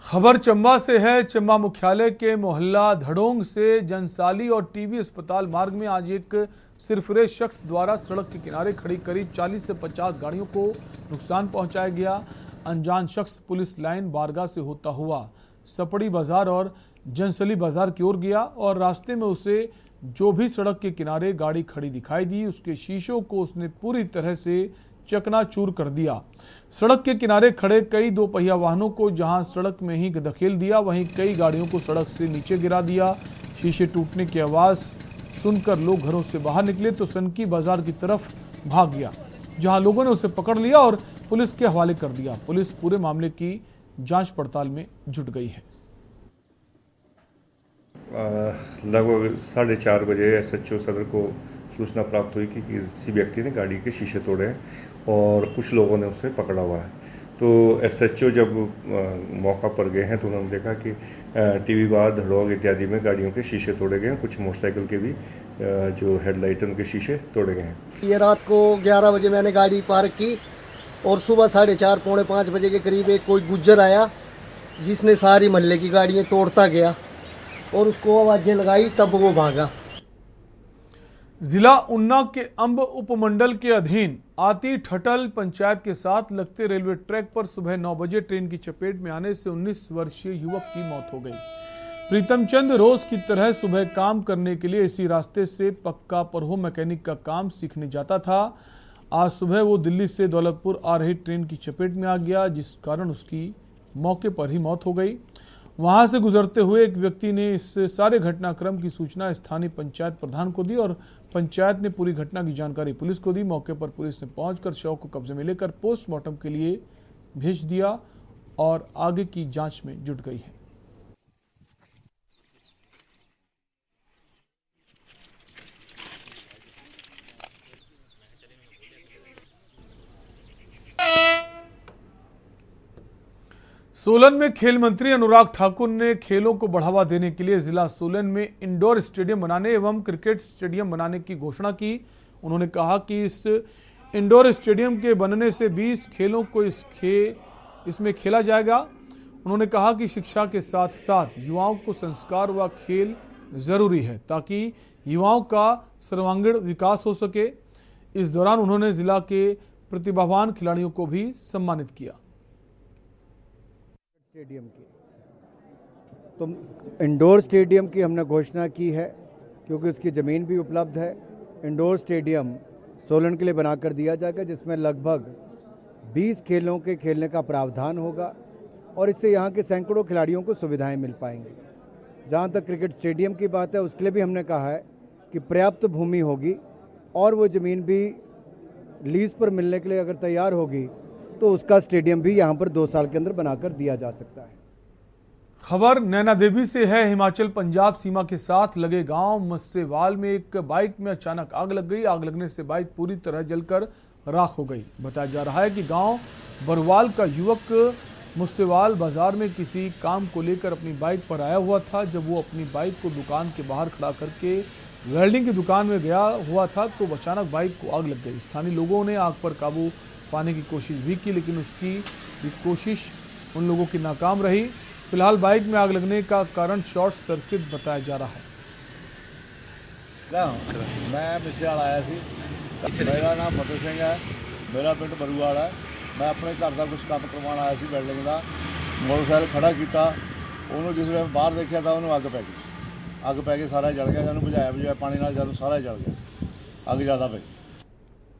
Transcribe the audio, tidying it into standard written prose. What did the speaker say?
खबर चंबा से है। चंबा मुख्यालय के मोहल्ला धड़ोंग से जनसाली और टीबी अस्पताल मार्ग में आज एक सिरफिरे शख्स द्वारा सड़क के किनारे खड़ी करीब 40 से 50 गाड़ियों को नुकसान पहुंचाया गया। अनजान शख्स पुलिस लाइन बारगाह से होता हुआ सपड़ी बाजार और जनसली बाजार की ओर गया और रास्ते में उसे जो भी सड़क के किनारे गाड़ी खड़ी दिखाई दी उसके शीशों को उसने पूरी तरह से चकनाचूर कर दिया। सड़क के किनारे खड़े कई दो पहिया वाहनों को जहां सड़क में ही धकेल दिया, वहीं कई गाड़ियों को सड़क से नीचे गिरा दिया। शीशे टूटने की आवाज सुनकर लोग घरों से बाहर निकले तो सनकी बाजार की तरफ भाग गया, जहां लोगों ने उसे पकड़ लिया और पुलिस के हवाले कर दिया। पुलिस पूरे मामले की जांच पड़ताल में जुट गई है। लगभग 4:30 बजे SHO सदर को सूचना प्राप्त हुई कि किसी व्यक्ति ने गाड़ी के शीशे तोड़े हैं और कुछ लोगों ने उसे पकड़ा हुआ है। तो SHO जब मौका पर गए हैं तो उन्होंने देखा कि टीवी बार धड़ोग इत्यादि में गाड़ियों के शीशे तोड़े गए हैं। कुछ मोटरसाइकिल के भी जो हेडलाइट है उनके शीशे तोड़े गए हैं। ये रात को 11 बजे मैंने गाड़ी पार्क की और सुबह 4:30 पौने 5 बजे के करीब एक कोई गुज्जर आया जिसने सारी मोहल्ले की गाड़ियाँ तोड़ता गया और उसको आवाज़ें लगाई, तब वो भागा। जिला ऊना के अंब उपमंडल के अधीन आती ठटल पंचायत के साथ लगते रेलवे ट्रैक पर सुबह 9 बजे ट्रेन की चपेट में आने से 19 वर्षीय युवक की मौत हो गई। प्रीतम चंद रोज की तरह सुबह काम करने के लिए इसी रास्ते से पक्का परहो मैकेनिक का काम सीखने जाता था। आज सुबह वो दिल्ली से दौलतपुर आ रही ट्रेन की चपेट में आ गया, जिस कारण उसकी मौके पर ही मौत हो गई। वहां से गुजरते हुए एक व्यक्ति ने इस सारे घटनाक्रम की सूचना स्थानीय पंचायत प्रधान को दी और पंचायत ने पूरी घटना की जानकारी पुलिस को दी। मौके पर पुलिस ने पहुंचकर शव को कब्जे में लेकर पोस्टमार्टम के लिए भेज दिया और आगे की जांच में जुट गई है। सोलन में खेल मंत्री अनुराग ठाकुर ने खेलों को बढ़ावा देने के लिए जिला सोलन में इंडोर स्टेडियम बनाने एवं क्रिकेट स्टेडियम बनाने की घोषणा की। उन्होंने कहा कि इस इंडोर स्टेडियम के बनने से 20 खेलों को इसमें खेला जाएगा। उन्होंने कहा कि शिक्षा के साथ साथ युवाओं को संस्कार व खेल जरूरी है ताकि युवाओं का सर्वांगीण विकास हो सके। इस दौरान उन्होंने जिला के प्रतिभावान खिलाड़ियों को भी सम्मानित किया। स्टेडियम की तो इंडोर स्टेडियम की हमने घोषणा की है क्योंकि उसकी ज़मीन भी उपलब्ध है। इंडोर स्टेडियम सोलन के लिए बनाकर दिया जाएगा जिसमें लगभग 20 खेलों के खेलने का प्रावधान होगा और इससे यहाँ के सैकड़ों खिलाड़ियों को सुविधाएं मिल पाएंगी। जहाँ तक क्रिकेट स्टेडियम की बात है उसके लिए भी हमने कहा है कि पर्याप्त भूमि होगी और वो ज़मीन भी लीज पर मिलने के लिए अगर तैयार होगी तो उसका स्टेडियम भी यहां पर 2 साल के अंदर बनाकर दिया जा सकता है। खबर नैना देवी से है। हिमाचल पंजाब सीमा के साथ लगे गांव मस्सेवाल में एक बाइक में अचानक आग लग गई। आग लगने से बाइक पूरी तरह जलकर राख हो गई। बताया जा रहा है कि गांव बरवाल का युवक मुस्सेवाल बाजार में किसी काम को लेकर अपनी बाइक पर आया हुआ था। जब वो अपनी बाइक को दुकान के बाहर खड़ा करके वेल्डिंग की दुकान में गया हुआ था तो अचानक बाइक को आग लग गई। स्थानीय लोगों ने आग पर काबू पाने की कोशिश भी की, लेकिन उसकी कोशिश उन लोगों की नाकाम रही। फिलहाल बाइक में आग लगने का कारण शॉर्ट सर्किट बताया जा रहा है। मैं मिसराल आया थी। मेरा नाम फतेह सिंह है, मेरा पिंड बरूवाल है। मैं अपने घर का कुछ काम करवाने आया सी बिल्डिंग का। मोटरसाइकिल खड़ा किया, उन्होंने जिसने बाहर देखा तो उन्होंने अग पै गई। सारा जल गया, बुझाया पानी नाल सारा जल गया। अग ज़्यादा पई।